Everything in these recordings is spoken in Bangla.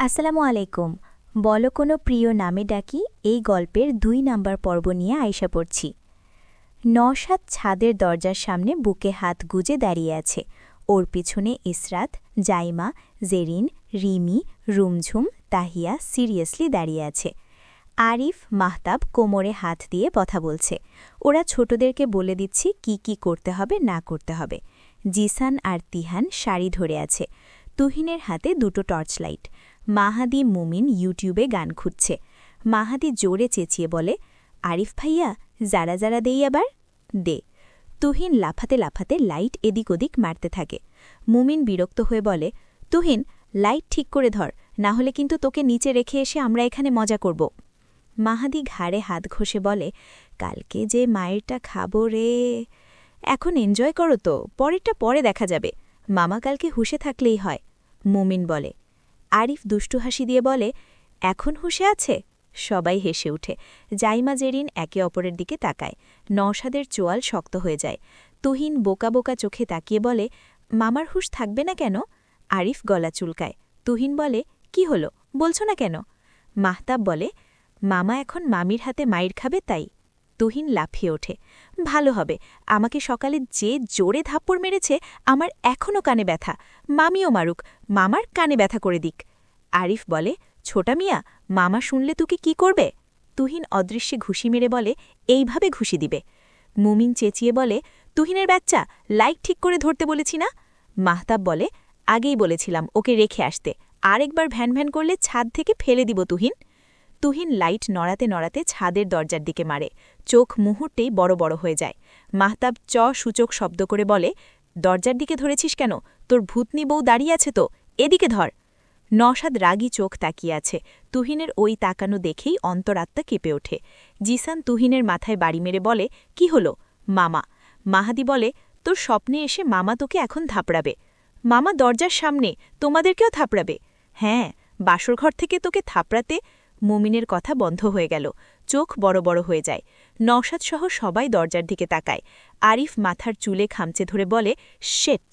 আসসালামু আলাইকুম। বলো কোনো প্রিয় নামে ডাকি এই গল্পের ২ নাম্বার পর্ব নিয়ে আইসা পড়ছি। নওশাদ ছাদের দরজার সামনে বুকে হাত গুজে দাঁড়িয়ে আছে। ওর পিছনে ইসরাত, জাইমা, জেরিন, রিমি, রুমঝুম, তাহিয়া সিরিয়াসলি দাঁড়িয়ে আছে। আরিফ, মাহতাব কোমরে হাত দিয়ে কথা বলছে। ওরা ছোটদেরকে বলে দিচ্ছে কি কি করতে হবে না করতে হবে। জিসান আর তিহান শাড়ি ধরে আছে। তুহিনের হাতে ২টো টর্চ লাইট। মাহাদি মুমিন ইউটিউবে গান খুঁজছে। মাহাদি জোরে চেঁচিয়ে বলে, আরিফ ভাইয়া, যারা যারা দেই আবার দে। তুহিন লাফাতে লাফাতে লাইট এদিক ওদিক মারতে থাকে। মুমিন বিরক্ত হয়ে বলে, তুহিন, লাইট ঠিক করে ধর, না হলে কিন্তু তোকে নিচে রেখে এসে আমরা এখানে মজা করব। মাহাদি ঘাড়ে হাত ঘষে বলে, কালকে যে মায়েরটা খাবো রে। এখন এনজয় করো তো, পরেরটা পরে দেখা যাবে। মামা কালকে হুঁশে থাকলেই হয়। মুমিন বলে। আরিফ দুষ্টু হাসি দিয়ে বলে, এখন হুঁশে আছে? সবাই হেসে উঠে। জাইমা, জেরিন একে অপরের দিকে তাকায়। নওশাদের চোয়াল শক্ত হয়ে যায়। তুহিন বোকা বোকা চোখে তাকিয়ে বলে, মামার হুঁশ থাকবে না কেন? আরিফ গলা চুলকায়। তুহিন বলে, কি হলো, বলছো না কেন? মাহতাব বলে, মামা এখন মামির হাতে মাইর খাবে তাই। তুহিন লাফিয়ে ওঠে, ভালো হবে, আমাকে সকালে যে জোরে থাপ্পড় মেরেছে আমার এখনও কানে ব্যথা। মামিও মারুক, মামার কানে ব্যথা করে দিক। আরিফ বলে, ছোটা মিয়া, মামা শুনলে তুকে কি করবে? তুহিন অদৃশ্যে ঘুষি মেরে বলে, এইভাবে ঘুষি দিবে। মুমিন চেঁচিয়ে বলে, তুহিনের বাচ্চা, লাইট ঠিক করে ধরতে বলেছি না? মাহতাব বলে, আগেই বলেছিলাম ওকে রেখে আসতে, আরেকবার ভ্যান ভ্যান করলে ছাদ থেকে ফেলে দিব তুহিন। তুহিন লাইট নড়াতে নড়াতে ছাদের দরজার দিকে মারে। চোখ মুহূর্তেই বড় বড় হয়ে যায়। মাহতাব সূচক শব্দ করে বলে, দরজার দিকে ধরেছিস কেন? তোর ভূতনি বউ দাঁড়িয়ে আছে তো, এদিকে ধর। নওশাদ রাগী চোখ তাকিয়ে আছে। তুহিনের ওই তাকানো দেখেই অন্তরাত্মা কেঁপে ওঠে। জিসান তুহিনের মাথায় বাড়ি মেরে বলে, কি হলো? মামা। মাহাদি বলে, তোর স্বপ্নে এসে মামা তোকে এখন থাপড়াবে। মামা দরজার সামনে, তোমাদেরকেও থাপড়াবে। হ্যাঁ, বাসরঘর থেকে তোকে থাপড়াতে। মুমিনের কথা বন্ধ হয়ে গেল। চোখ বড় বড় হয়ে যায়। নওশাদ সহ সবাই দরজার দিকে তাকায়। আরিফ মাথার চুলে খামচে ধরে বলে, শেট।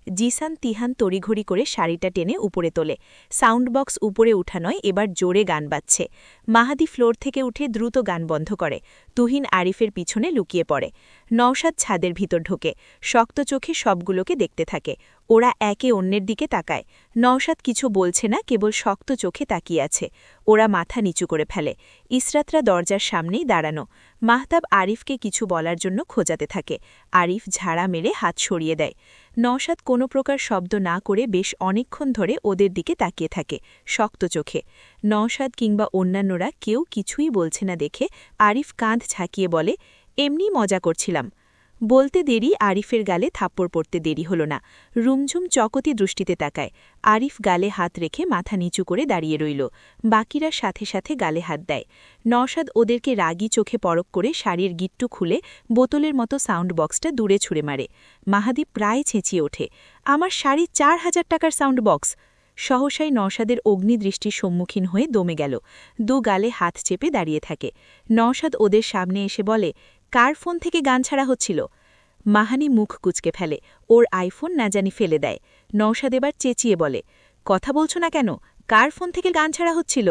জিসান, তিহান তড়িঘড়ি করে শাড়িটা টেনে উপরে তোলে। সাউন্ড বক্স উপরে উঠা নয়, এবার জোরে গান বাজছে। মাহাদি ফ্লোর থেকে উঠে দ্রুত গান বন্ধ করে। তুহিন আরিফের পিছনে লুকিয়ে পড়ে। নওশাদ ছাদের ভিতর ঢোকে। শক্ত চোখে সবগুলোকে দেখতে থাকে। ওরা একে অন্যের দিকে তাকায়। নওশাদ কিছু বলছে না, কেবল শক্ত চোখে তাকিয়ে আছে। ওরা মাথা নিচু করে ফেলে। ইসরাতরা দরজার সামনেই দাঁড়ানো। মাহতাব আরিফকে কিছু বলার জন্য খোঁজাতে থাকে। আরিফ ঝাড়া মেরে হাত সরিয়ে দেয়। নওশাদ কোনো প্রকার শব্দ না করে বেশ অনেকক্ষণ ধরে ওদের দিকে তাকিয়ে থাকে, শক্ত চোখে। নওশাদ কিংবা অন্যান্যরা কেউ কিছুই বলছে না দেখে আরিফ কাঁধ ঝাঁকিয়ে বলে, এমনি মজা করছিলাম। বলতে দেরি আরিফের গালে থাপ্পড় পড়তে দেরি হল না। রুমঝুম চকতি দৃষ্টিতে তাকায়। আরিফ গালে হাত রেখে মাথা নিচু করে দাঁড়িয়ে রইল। বাকিরা সাথে সাথে গালে হাত দেয়। নওশাদ ওদেরকে রাগী চোখে পরক করে শাড়ির গিট্টু খুলে বোতলের মতো সাউন্ড বক্সটা দূরে ছুঁড়ে মারে। মাহাদি প্রায় চেঁচিয়ে ওঠে, আমার শাড়ি ৪,০০০ টাকার সাউন্ড বক্স। সহসাই নওশাদের অগ্নিদৃষ্টির সম্মুখীন হয়ে দমে গেল। দু গালে হাত চেপে দাঁড়িয়ে থাকে। নওশাদ ওদের সামনে এসে বলে, কার ফোন থেকে গান ছাড়া হচ্ছিল? মাহানি মুখ কুচকে ফেলে। ওর আইফোন না জানি ফেলে দেয়। নওশাদ এবার চেঁচিয়ে বলে, কথা বলছো না কেন? কার ফোন থেকে গান ছাড়া হচ্ছিল?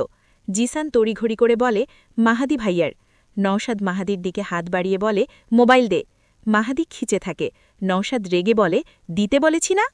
জিসান তড়িঘড়ি করে বলে, মাহাদি ভাইয়ার। নওশাদ মাহাদির দিকে হাত বাড়িয়ে বলে, মোবাইল দে। মাহাদি খিচে থাকে। নওশাদ রেগে বলে, দিতে বলেছি না?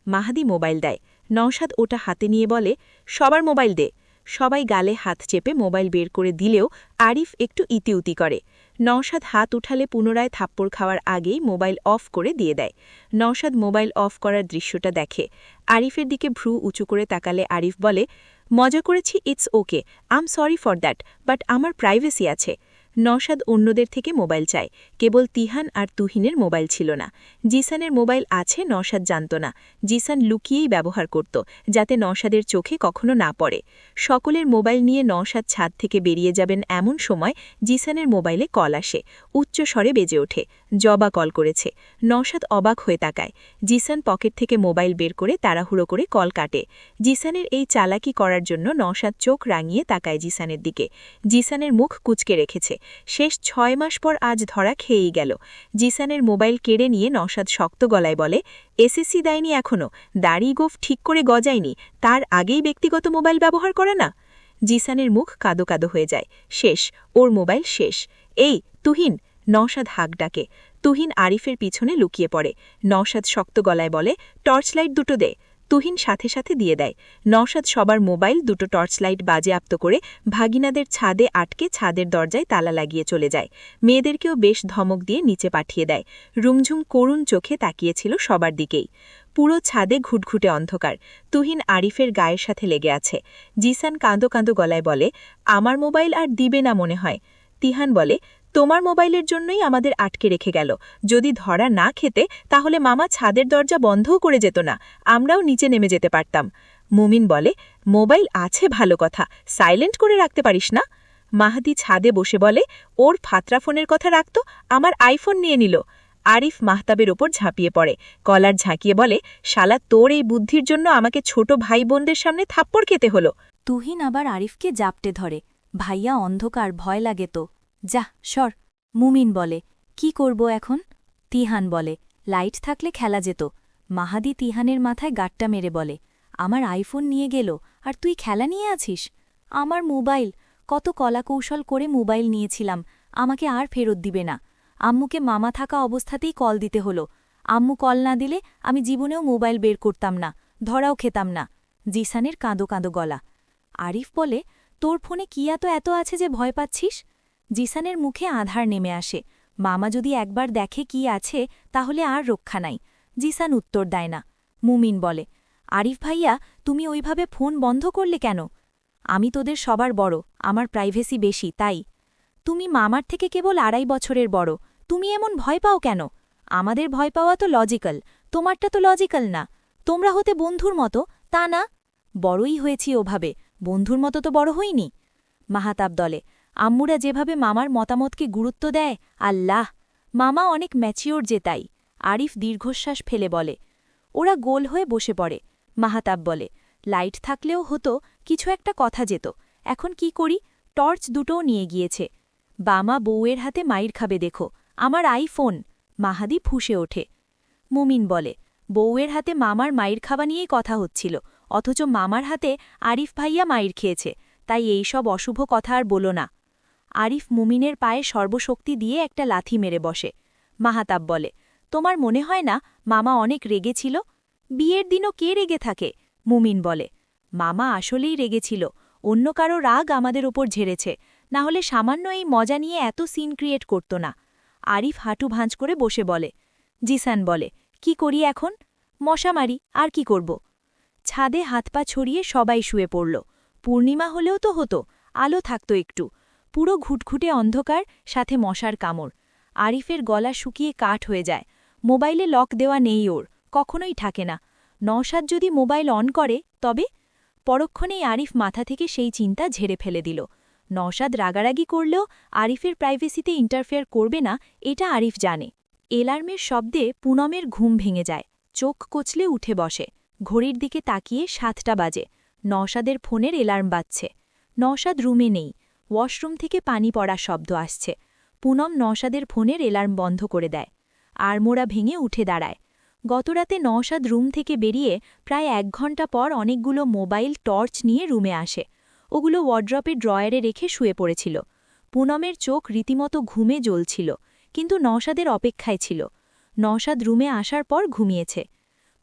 মাহাদি মোবাইল দেয়। নওশাদ ওটা হাতে নিয়ে বলে, সবার মোবাইল দে। সবাই গালে হাত চেপে মোবাইল বের করে দিলেও আরিফ একটু ইতিউতি করে। নওশাদ হাত উঠালে পুনরায় থাপ্পড় খাওয়ার আগেই মোবাইল অফ করে দিয়ে দেয়। নওশাদ মোবাইল অফ করার দৃশ্যটা দেখে। আরিফের দিকে ভ্রু উঁচু করে তাকালে আরিফ বলে, মজা করেছি, it's okay, I'm sorry for that, but আমার প্রাইভেসি আছে। নওশাদ অন্যদের থেকে মোবাইল চায়। কেবল তিহান আর তুহিনের মোবাইল ছিল না। জিসানের মোবাইল আছে নওশাদ জানত না। জিসান লুকিয়েই ব্যবহার করত, যাতে নওশাদের চোখে কখনো না পড়ে। সকলের মোবাইল নিয়ে নওশাদ ছাদ থেকে বেরিয়ে যাবেন এমন সময় জিসানের মোবাইলে কল আসে। উচ্চ স্বরে বেজে ওঠে। জবা কল করেছে। নওশাদ অবাক হয়ে তাকায়। জিসান পকেট থেকে মোবাইল বের করে তাড়াহুড়ো করে কল কাটে। জিসানের এই চালাকি করার জন্য নওশাদ চোখ রাঙিয়ে তাকায় জিসানের দিকে। জিসানের মুখ কুঁচকে রেখেছে। শেষ 6 মাস পর আজ ধরা খেয়েই গেল। জিসানের মোবাইল কেড়ে নিয়ে নওশাদ শক্ত গলায় বলে, এসএসসি দেয়নি এখনো, দাড়ি গোঁফ ঠিক করে গজায়নি, তার আগেই ব্যক্তিগত মোবাইল ব্যবহার করে না। জিসানের মুখ কাদো কাদো হয়ে যায়। শেষ, ওর মোবাইল শেষ। এই তুহিন, নওশাদ হাঁক ডাকে। তুহিন আরিফের পিছনে লুকিয়ে পড়ে। নওশাদ শক্ত গলায় বলে, টর্চলাইট দুটো দে। তুহিন সাথে সাথে দিয়ে দেয়। নওশাদ সবার মোবাইল দুটো টর্চলাইট বাজেয়াপ্ত করে ভাগিনাদের ছাদে আটকে ছাদের দরজায় তালা লাগিয়ে চলে যায়। মেয়েদেরকেও বেশ ধমক দিয়ে নিচে পাঠিয়ে দেয়। রুমঝুম করুণ চোখে তাকিয়েছিল সবার দিকেই। পুরো ছাদে ঘুটঘুটে অন্ধকার। তুহিন আরিফের গায়ের সাথে লেগে আছে। জিসান কাঁদো কাঁদো গলায় বলে, আমার মোবাইল আর দিবে না মনে হয়। তিহান বলে, তোমার মোবাইলের জন্যই আমাদের আটকে রেখে গেল, যদি ধরা না খেতে তাহলে মামা ছাদের দরজা বন্ধও করে যেত না, আমরাও নিচে নেমে যেতে পারতাম। মুমিন বলে, মোবাইল আছে ভালো কথা, সাইলেন্ট করে রাখতে পারিস না? মাহাদি ছাদে বসে বলে, ওর ফাতরা ফোনের কথা রাখত, আমার আইফোন নিয়ে নিল। আরিফ মাহতাবের ওপর ঝাঁপিয়ে পড়ে, কলার ঝাঁকিয়ে বলে, শালা তোর এই বুদ্ধির জন্য আমাকে ছোট ভাই বোনদের সামনে থাপ্পড় খেতে হলো। তুহিন আবার আরিফকে জাপটে ধরে, ভাইয়া অন্ধকার, ভয় লাগে তো। যা সর। মুমিন বলে, কি করব এখন? তিহান বলে, লাইট থাকলে খেলা যেত। মাহাদি তিহানের মাথায় গাট্টা মেরে বলে, আমার আইফোন নিয়ে গেল আর তুই খেলা নিয়ে আছিস? আমার মোবাইল, কত কলাকৌশল করে মোবাইল নিয়েছিলাম, আমাকে আর ফেরত দিবে না। আম্মুকে মামা থাকা অবস্থাতেই কল দিতে হলো। আম্মু কল না দিলে আমি জীবনেও মোবাইল বের করতাম না, ধরাও খেতাম না। জিসানের কাঁদো কাঁদো গলা। আরিফ বলে, তোর ফোনে কি এত আছে যে ভয় পাচ্ছিস? জিসানের মুখে আধার নেমে আসে। মামা যদি একবার দেখে কি আছে তাহলে আর রক্ষা নাই। জিসান উত্তর দেয় না। মুমিন বলে, আরিফ ভাইয়া, তুমি ওইভাবে ফোন বন্ধ করলে কেন? আমি তোদের সবার বড়, আমার প্রাইভেসি বেশি, তাই। তুমি মামার থেকে কেবল 2.5 বছরের বড়, তুমি এমন ভয় পাও কেন? আমাদের ভয় পাওয়া তো লজিক্যাল, তোমারটা তো লজিক্যাল না। তোমরা হতে বন্ধুর মতো, তা না? বড়ই হয়েছি ওভাবে, বন্ধুর মতো তো বড় হইনি। মাহাতাব দলে, আম্মুরা যেভাবে মামার মতামতকে গুরুত্ব দেয়, আল্লাহ, মামা অনেক ম্যাচিওর যে তাই। আরিফ দীর্ঘশ্বাস ফেলে বলে। ওরা গোল হয়ে বসে পড়ে। মাহাতাব বলে, লাইট থাকলেও হতো, কিছু একটা কথা যেত। এখন কি করি? টর্চ দুটোও নিয়ে গিয়েছে। বামা বউয়ের হাতে মাইর খাবে দেখো, আমার আইফোন। মাহাদি ফুঁসে ওঠে। মুমিন বলে, বউয়ের হাতে মামার মাইর খাওয়া নিয়েই কথা হচ্ছিল, অথচ মামার হাতে আরিফ ভাইয়া মাইর খেয়েছে, তাই এই সব অশুভ কথা আর বলো না। আরিফ মুমিনের পায়ে সর্বশক্তি দিয়ে একটা লাথি মেরে বসে। মাহাতাব বলে, তোমার মনে হয় না মামা অনেক রেগেছিল? বিয়ের দিনও কে রেগে থাকে? মুমিন বলে, মামা আসলেই রেগেছিল, অন্য কারো রাগ আমাদের ওপর ঝেড়েছে, না হলে সামান্য এই মজা নিয়ে এত সিন ক্রিয়েট করত না। আরিফ হাঁটু ভাঁজ করে বসে বলে। জিসান বলে, কি করি এখন? মশা মারি, আর কি করব? ছাদে হাত পা ছড়িয়ে সবাই শুয়ে পড়ল। পূর্ণিমা হলেও তো হতো, আলো থাকত একটু। পুরো ঘুটঘুটে অন্ধকার, সাথে মশার কামড়। আরিফের গলা শুকিয়ে কাঠ হয়ে যায়। মোবাইলে লক দেওয়া নেই ওর, কখনোই থাকে না। নওশাদ যদি মোবাইল অন করে তবে? পরক্ষণেই আরিফ মাথা থেকে সেই চিন্তা ঝেড়ে ফেলে দিল। নওশাদ রাগারাগি করলেও আরিফের প্রাইভেসিতে ইন্টারফেয়ার করবে না, এটা আরিফ জানে। এলার্মের শব্দে পুনমের ঘুম ভেঙে যায়। চোখ কচলে উঠে বসে। ঘড়ির দিকে তাকিয়ে 7টা বাজে। নওশাদের ফোনের এলার্ম বাজছে। নওশাদ রুমে নেই। ওয়াশরুম থেকে পানি পড়ার শব্দ আসছে। পুনম নওশাদের ফোনের এলার্ম বন্ধ করে দেয়। আড়মোড়া ভেঙে উঠে দাঁড়ায়। গতরাতে নওশাদ রুম থেকে বেরিয়ে প্রায় 1 ঘণ্টা পর অনেকগুলো মোবাইল টর্চ নিয়ে রুমে আসে। ওগুলো ওয়ার্ড্রপের ড্রয়ারে রেখে শুয়ে পড়েছিল। পুনমের চোখ রীতিমতো ঘুমে জ্বলছিল, কিন্তু নওশাদের অপেক্ষায় ছিল। নওশাদ রুমে আসার পর ঘুমিয়েছে।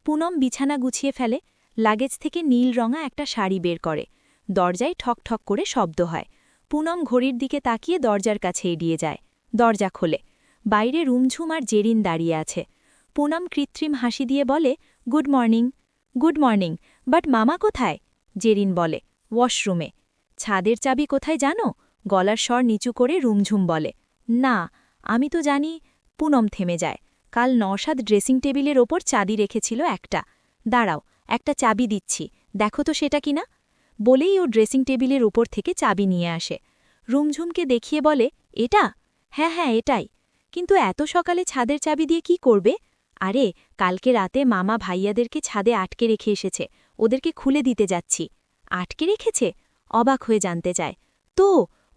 পুনম বিছানা গুছিয়ে ফেলে। লাগেজ থেকে নীল রঙা একটা শাড়ি বের করে। দরজায় ঠক ঠক করে শব্দ হয়। পুনম ঘড়ির দিকে তাকিয়ে দরজার কাছে এড়িয়ে যায়। দরজা খোলে। বাইরে রুমঝুম আর জেরিন দাঁড়িয়ে আছে। পুনম কৃত্রিম হাসি দিয়ে বলে, good morning. Good morning, but মামা কোথায়? জেরিন বলে, ওয়াশরুমে। ছাদের চাবি কোথায় জানো? গলার স্বর নিচু করে রুমঝুম বলে, না, আমি তো জানি। পুনম থেমে যায়। কাল নওশাদ ড্রেসিং টেবিলের ওপর চাবি রেখেছিল একটা। দাঁড়াও, একটা চাবি দিচ্ছি, দেখো তো সেটা কিনা। বলেই ও ড্রেসিং টেবিলের ওপর থেকে চাবি নিয়ে আসে। রুমঝুমকে দেখিয়ে বলে, এটা? হ্যাঁ হ্যাঁ, এটাই। কিন্তু এত সকালে ছাদের চাবি দিয়ে কি করবে? আরে, কালকে রাতে মামা ভাইয়াদেরকে ছাদে আটকে রেখে এসেছে, ওদেরকে খুলে দিতে যাচ্ছি। আটকে রেখেছে? অবাক হয়ে জানতে চায়। তো,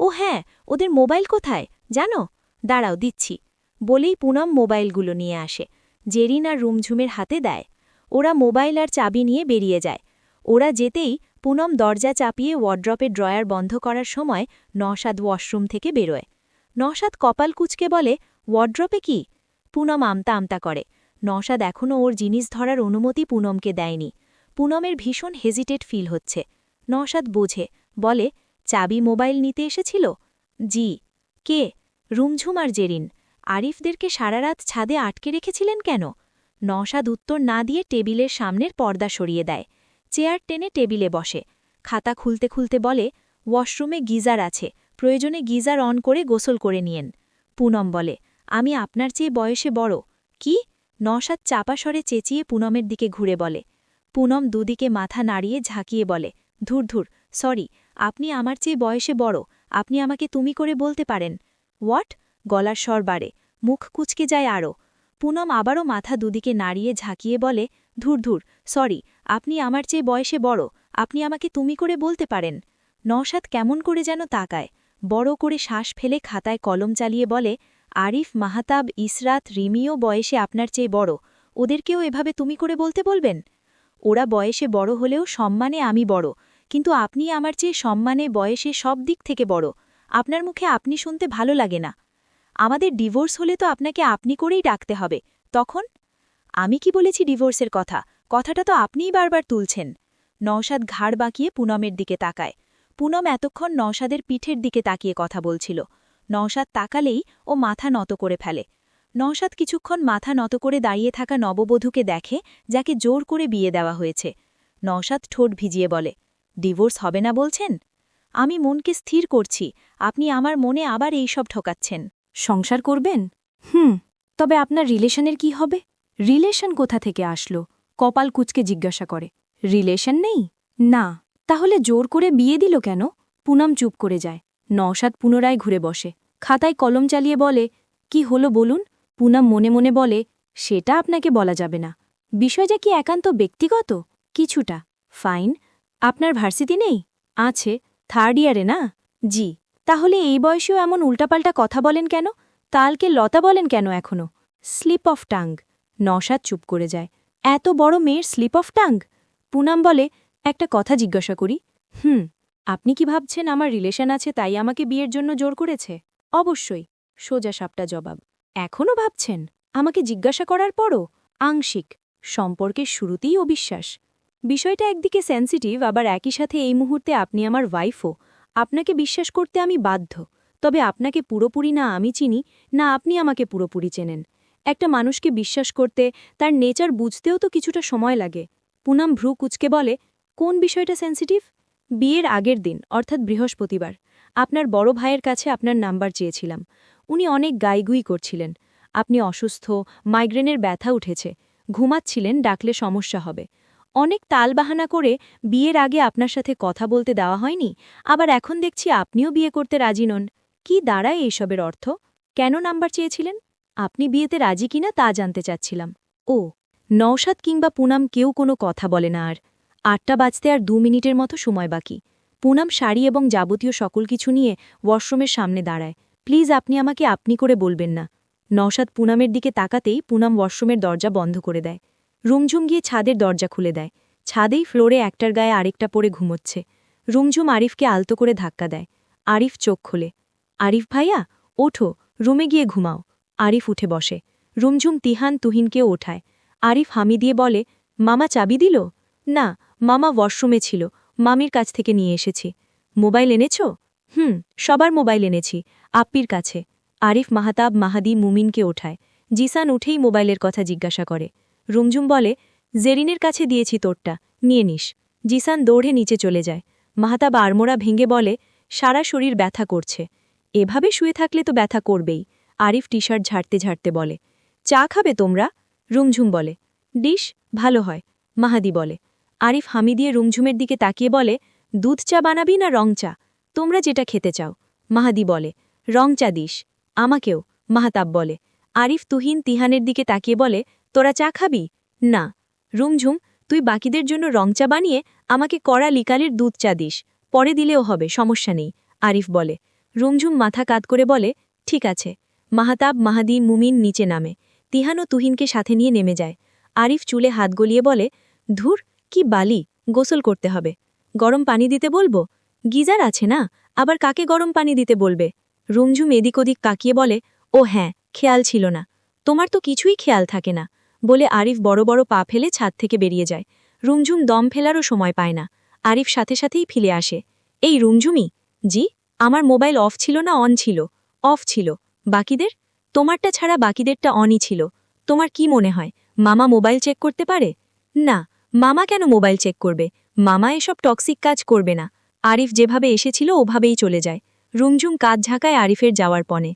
ও হ্যাঁ, ওদের মোবাইল কোথায়? জানো, দাঁড়াও দিচ্ছি বলেই পুনম মোবাইলগুলো নিয়ে আসে। জেরিন আর রুমঝুমের হাতে দেয়। ওরা মোবাইল আর চাবি নিয়ে বেরিয়ে যায়। ওরা যেতেই পুনম দরজা চাপিয়ে ওয়ার্ড্রপের ড্রয়ার বন্ধ করার সময় নওশাদ ওয়াশরুম থেকে বেরোয়। নওশাদ কপাল কুঁচকে বলে, ওয়ার্ড্রপে কি? পুনম আমতা আমতা করে। নওশাদ এখনও ওর জিনিস ধরার অনুমতি পুনমকে দেয়নি। পুনমের ভীষণ হেজিটেট ফিল হচ্ছে। নওশাদ বোঝে, বলে, চাবি মোবাইল নিতে এসেছিল? জি। কে? রুমঝুম আর জেরিন। আরিফদেরকে সারারাত ছাদে আটকে রেখেছিলেন কেন? নওশাদ উত্তর না দিয়ে টেবিলের সামনের পর্দা সরিয়ে দেয়। চেয়ার টেনে টেবিলে বসে। খাতা খুলতে খুলতে বলে, ওয়াশরুমে গিজার আছে, প্রয়োজনে গিজার অন করে গোসল করে নিয়েন। পুনম বলে, আমি আপনার চেয়ে বয়সে বড়। কি? নওশাদ চাপা স্বরে চেঁচিয়ে পুনমের দিকে ঘুরে বলে। পুনম দুদিকে মাথা নাড়িয়ে ঝাঁকিয়ে বলে, ধুর ধুর, সরি, আপনি আমার চেয়ে বয়সে বড়, আপনি আমাকে তুমি করে বলতে পারেন। হোয়াট? গলার স্বর বাড়ে, মুখ কুচকে যায় আরও। পুনম আবারও মাথা দুদিকে নাড়িয়ে ঝাঁকিয়ে বলে, ধুর ধুর, সরি, আপনি আমার চেয়ে বয়সে বড়, আপনি আমাকে তুমি করে বলতে পারেন। নওশাদ কেমন করে যেন তাকায়, বড় করে শ্বাস ফেলে খাতায় কলম চালিয়ে বলে, আরিফ, মাহাতাব, ইসরাত, রিমিও বয়সে আপনার চেয়ে বড়, ওদেরকেও এভাবে তুমি করে বলতে বলবেন? ওরা বয়সে বড় হলেও সম্মানে আমি বড়, কিন্তু আপনি আমার চেয়ে সম্মানে বয়সে সব দিক থেকে বড়। আপনার মুখে আপনি শুনতে ভালো লাগে না। আমাদের ডিভোর্স হলে তো আপনাকে আপনি করেই ডাকতে হবে, তখন? আমি কি বলেছি ডিভোর্সের কথা? কথাটা তো আপনিই বারবার তুলছেন। নওশাদ ঘাড় বাঁকিয়ে পুনমের দিকে তাকায়। পুনম এতক্ষণ নওশাদের পিঠের দিকে তাকিয়ে কথা বলছিল। নওশাদ তাকালেই ও মাথা নত করে ফেলে। নওশাদ কিছুক্ষণ মাথা নত করে দাঁড়িয়ে থাকা নববধূকে দেখে, যাকে জোর করে বিয়ে দেওয়া হয়েছে। নওশাদ ঠোঁট ভিজিয়ে বলে, ডিভোর্স হবে না বলছেন? আমি মনকে স্থির করছি, আপনি আমার মনে আবার এইসব ঠকাচ্ছেন। সংসার করবেন? তবে আপনার রিলেশনের কি হবে? রিলেশন কোথা থেকে আসলো? কপাল কুচকে জিজ্ঞাসা করে। রিলেশন নেই? না। তাহলে জোর করে বিয়ে দিল কেন? পুনম চুপ করে যায়। নওশাদ পুনরায় ঘুরে বসে, খাতায় কলম চালিয়ে বলে, কি হলো বলুন? পুনম মনে মনে বলে, সেটা আপনাকে বলা যাবে না। বিষয়টা কি একান্ত ব্যক্তিগত? কিছুটা। ফাইন। আপনার ভার্সিটি নেই? আছে। থার্ড ইয়ারে না? জি। তাহলে এই বয়সেও এমন উল্টাপাল্টা কথা বলেন কেন? তালকে লতা বলেন কেন এখনো? Slip of tongue. নওশাদ চুপ করে যায়। এত বড় মেয়ের স্লিপ অফ টাং? পুনম বলে, একটা কথা জিজ্ঞাসা করি। আপনি কি ভাবছেন আমার রিলেশন আছে তাই আমাকে বিয়ের জন্য জোর করেছে? অবশ্যই। সোজা সাপটা জবাব। এখনও ভাবছেন? আমাকে জিজ্ঞাসা করার পরও? আংশিক। সম্পর্কের শুরুতেই অবিশ্বাস। বিষয়টা একদিকে সেন্সিটিভ, আবার একই সাথে এই মুহূর্তে আপনি আমার ওয়াইফও। আপনাকে বিশ্বাস করতে আমি বাধ্য। তবে আপনাকে পুরোপুরি না আমি চিনি, না আপনি আমাকে পুরোপুরি চেনেন। একটা মানুষকে বিশ্বাস করতে, তার নেচার বুঝতেও তো কিছুটা সময় লাগে। পুনম ভ্রু কুচকে বলে, কোন বিষয়টা সেন্সিটিভ? বিয়ের আগের দিন, অর্থাৎ বৃহস্পতিবার, আপনার বড় ভাইয়ের কাছে আপনার নাম্বার চেয়েছিলাম। উনি অনেক গাইগুই করছিলেন। আপনি অসুস্থ, মাইগ্রেনের ব্যথা উঠেছে, ঘুমাচ্ছিলেন, ডাকলে সমস্যা হবে। অনেক তালবাহানা করে বিয়ের আগে আপনার সাথে কথা বলতে দেওয়া হয়নি, আবার এখন দেখছি আপনিও বিয়ে করতে রাজি নন। কি দাঁড়ায় এইসবের অর্থ? কেন নাম্বার চেয়েছিলেন? আপনি বিয়েতে রাজি কিনা তা জানতে চাচ্ছিলাম। ও। নওশাদ কিংবা পুনম কেউ কোনো কথা বলে না আর। ৮টা বাজতে আর ২ মিনিটের মতো সময় বাকি। পুনম শাড়ি এবং যাবতীয় সকল কিছু নিয়ে ওয়াশরুমের সামনে দাঁড়ায়। প্লিজ আপনি আমাকে আপনি করে বলবেন না। নওশাদ পুনমের দিকে তাকাতেই পুনম ওয়াশরুমের দরজা বন্ধ করে দেয়। রুমঝুম গিয়ে ছাদের দরজা খুলে দেয়। ছাদেই ফ্লোরে একটার গায়ে আরেকটা পরে ঘুমোচ্ছে। রুমঝুম আরিফকে আলতো করে ধাক্কা দেয়। আরিফ চোখ খোলে। আরিফ ভাইয়া, ওঠো, রুমে গিয়ে ঘুমাও। আরিফ উঠে বসে। রুমঝুম তিহান তুহিনকেও ওঠায়। আরিফ হামি দিয়ে বলে, মামা চাবি দিল? না, মামা ওয়াশরুমে ছিল, মামির কাছ থেকে নিয়ে এসেছি। মোবাইল এনেছ? সবার মোবাইল এনেছি, আপ্পির কাছে। আরিফ মাহাতাব, মাহাদি, মুমিনকে ওঠায়। জিসান উঠেই মোবাইলের কথা জিজ্ঞাসা করে। রুমঝুম বলে, জেরিনের কাছে দিয়েছি তোরটা, নিয়ে নিস। জিসান দৌড়ে নিচে চলে যায়। মাহাতাব আড়মোড়া ভেঙে বলে, সারা শরীর ব্যথা করছে। এভাবে শুয়ে থাকলে তো ব্যথা করবেই। আরিফ টি শার্ট ঝাড়তে ঝাড়তে বলে, চা খাবে তোমরা? রুমঝুম বলে, ডিশ, ভালো হয়। মাহাদি বলে। আরিফ হামি দিয়ে রুমঝুমের দিকে তাকিয়ে বলে, দুধ চা বানাবি না রং চা? তোমরা যেটা খেতে চাও। মাহাদি বলে, রং চা দিস। আমাকেও। মাহাতাব বলে। আরিফ তুহিন তিহানের দিকে তাকিয়ে বলে, তোরা চা খাবি? না। রুমঝুম, তুই বাকিদের জন্য রং চা বানিয়ে আমাকে কড়া লিকালের দুধ চা দিস, পরে দিলেও হবে, সমস্যা নেই। আরিফ বলে। রুমঝুম মাথা কাত করে বলে, ঠিক আছে। মাহাতাব, মাহাদি, মুমিন নিচে নামে। তিহান ও তুহিনকে সাথে নিয়ে নেমে যায়। আরিফ চুলে হাত গলিয়ে বলে, ধুর, কি বালি, গোসল করতে হবে। গরম পানি দিতে বলবো? গিজার আছে না, আবার কাকে গরম পানি দিতে বলবে? রুমঝুম এদিক ওদিক তাকিয়ে বলে, ও হ্যাঁ, খেয়াল ছিল না। তোমার তো কিছুই খেয়াল থাকে না, বলে আরিফ বড় বড় পা ফেলে ছাদ থেকে বেরিয়ে যায়। রুমঝুম দম ফেলারও সময় পায় না। আরিফ সাথে সাথেই ফিরে আসে। এই রুমঝুমি, জি, আমার মোবাইল অফ ছিল না অন ছিল? অফ ছিল। বাকিদের? তোমারটা ছাড়া বাকিদেরটা অনই ছিল। তোমার কি মনে হয় মামা মোবাইল চেক করতে পারে? না, মামা কেন মোবাইল চেক করবে? মামা এসব টক্সিক কাজ করবে না। আরিফ যেভাবে এসেছিল ওভাবেই চলে যায়। রুমঝুম কাজ ঝাঁকায় আরিফের যাওয়ার পনে।